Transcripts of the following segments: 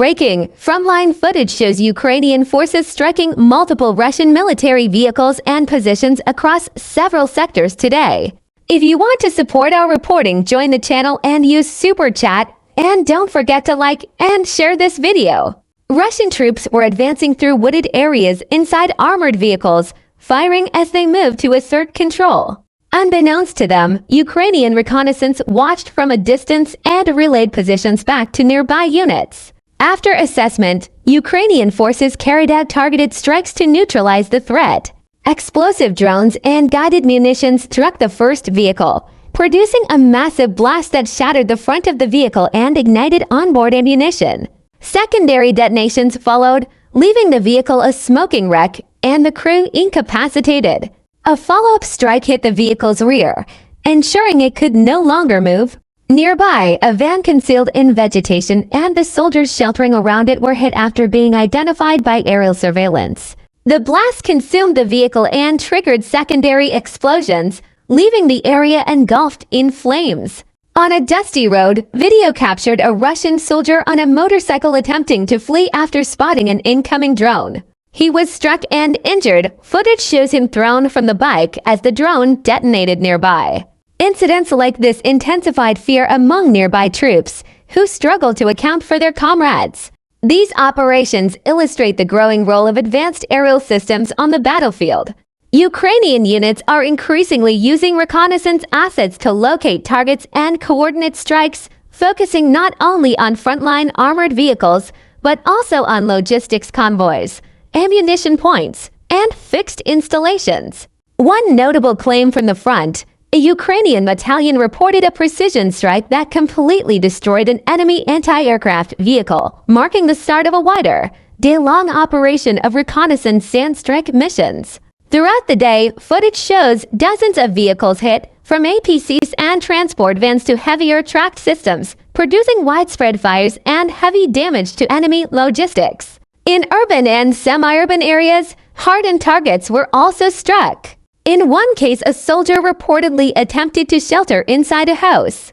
Breaking Frontline footage shows Ukrainian forces striking multiple Russian military vehicles and positions across several sectors today. If you want to support our reporting, join the channel and use Super Chat. And don't forget to like and share this video. Russian troops were advancing through wooded areas inside armored vehicles, firing as they moved to assert control. Unbeknownst to them, Ukrainian reconnaissance watched from a distance and relayed positions back to nearby units. After assessment, Ukrainian forces carried out targeted strikes to neutralize the threat. Explosive drones and guided munitions struck the first vehicle, producing a massive blast that shattered the front of the vehicle and ignited onboard ammunition. Secondary detonations followed, leaving the vehicle a smoking wreck and the crew incapacitated. A follow-up strike hit the vehicle's rear, ensuring it could no longer move. Nearby, a van concealed in vegetation and the soldiers sheltering around it were hit after being identified by aerial surveillance. The blast consumed the vehicle and triggered secondary explosions, leaving the area engulfed in flames. On a dusty road, video captured a Russian soldier on a motorcycle attempting to flee after spotting an incoming drone. He was struck and injured. Footage shows him thrown from the bike as the drone detonated nearby. Incidents like this intensified fear among nearby troops, who struggle to account for their comrades. These operations illustrate the growing role of advanced aerial systems on the battlefield. Ukrainian units are increasingly using reconnaissance assets to locate targets and coordinate strikes, focusing not only on frontline armored vehicles, but also on logistics convoys, ammunition points, and fixed installations. One notable claim from the front: a Ukrainian battalion reported a precision strike that completely destroyed an enemy anti-aircraft vehicle, marking the start of a wider, day-long operation of reconnaissance sandstrike missions. Throughout the day, footage shows dozens of vehicles hit, from APCs and transport vans to heavier tracked systems, producing widespread fires and heavy damage to enemy logistics. In urban and semi-urban areas, hardened targets were also struck. In one case, a soldier reportedly attempted to shelter inside a house.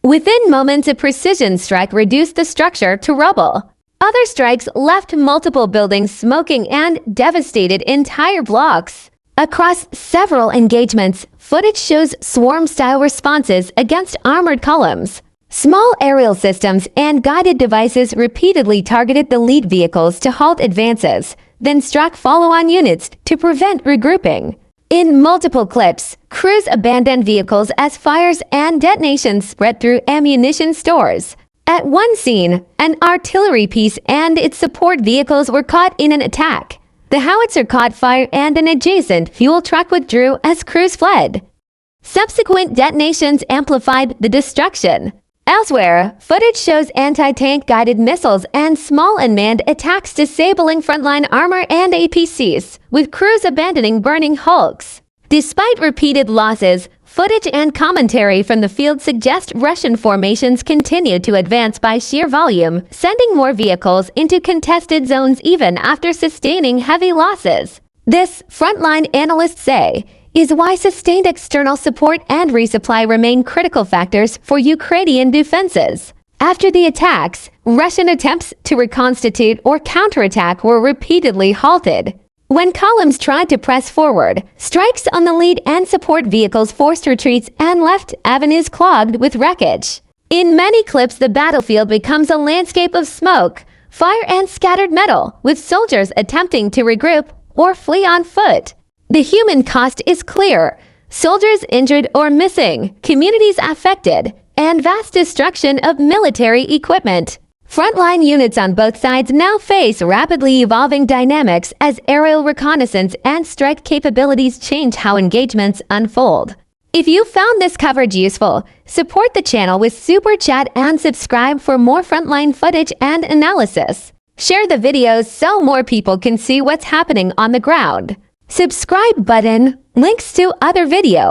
Within moments, a precision strike reduced the structure to rubble. Other strikes left multiple buildings smoking and devastated entire blocks. Across several engagements, footage shows swarm-style responses against armored columns. Small aerial systems and guided devices repeatedly targeted the lead vehicles to halt advances, then struck follow-on units to prevent regrouping. In multiple clips, crews abandoned vehicles as fires and detonations spread through ammunition stores. At one scene, an artillery piece and its support vehicles were caught in an attack. The howitzer caught fire and an adjacent fuel truck withdrew as crews fled. Subsequent detonations amplified the destruction. Elsewhere, footage shows anti-tank guided missiles and small unmanned attacks disabling frontline armor and APCs, with crews abandoning burning hulks. Despite repeated losses, footage and commentary from the field suggest Russian formations continue to advance by sheer volume, sending more vehicles into contested zones even after sustaining heavy losses. This, frontline analysts say, is why sustained external support and resupply remain critical factors for Ukrainian defenses. After the attacks, Russian attempts to reconstitute or counterattack were repeatedly halted. When columns tried to press forward, strikes on the lead and support vehicles forced retreats and left avenues clogged with wreckage. In many clips, the battlefield becomes a landscape of smoke, fire, and scattered metal, with soldiers attempting to regroup or flee on foot. The human cost is clear: soldiers injured or missing, communities affected, and vast destruction of military equipment. Frontline units on both sides now face rapidly evolving dynamics as aerial reconnaissance and strike capabilities change how engagements unfold. If you found this coverage useful, support the channel with Super Chat and subscribe for more frontline footage and analysis. Share the videos so more people can see what's happening on the ground. Subscribe button, links to other video.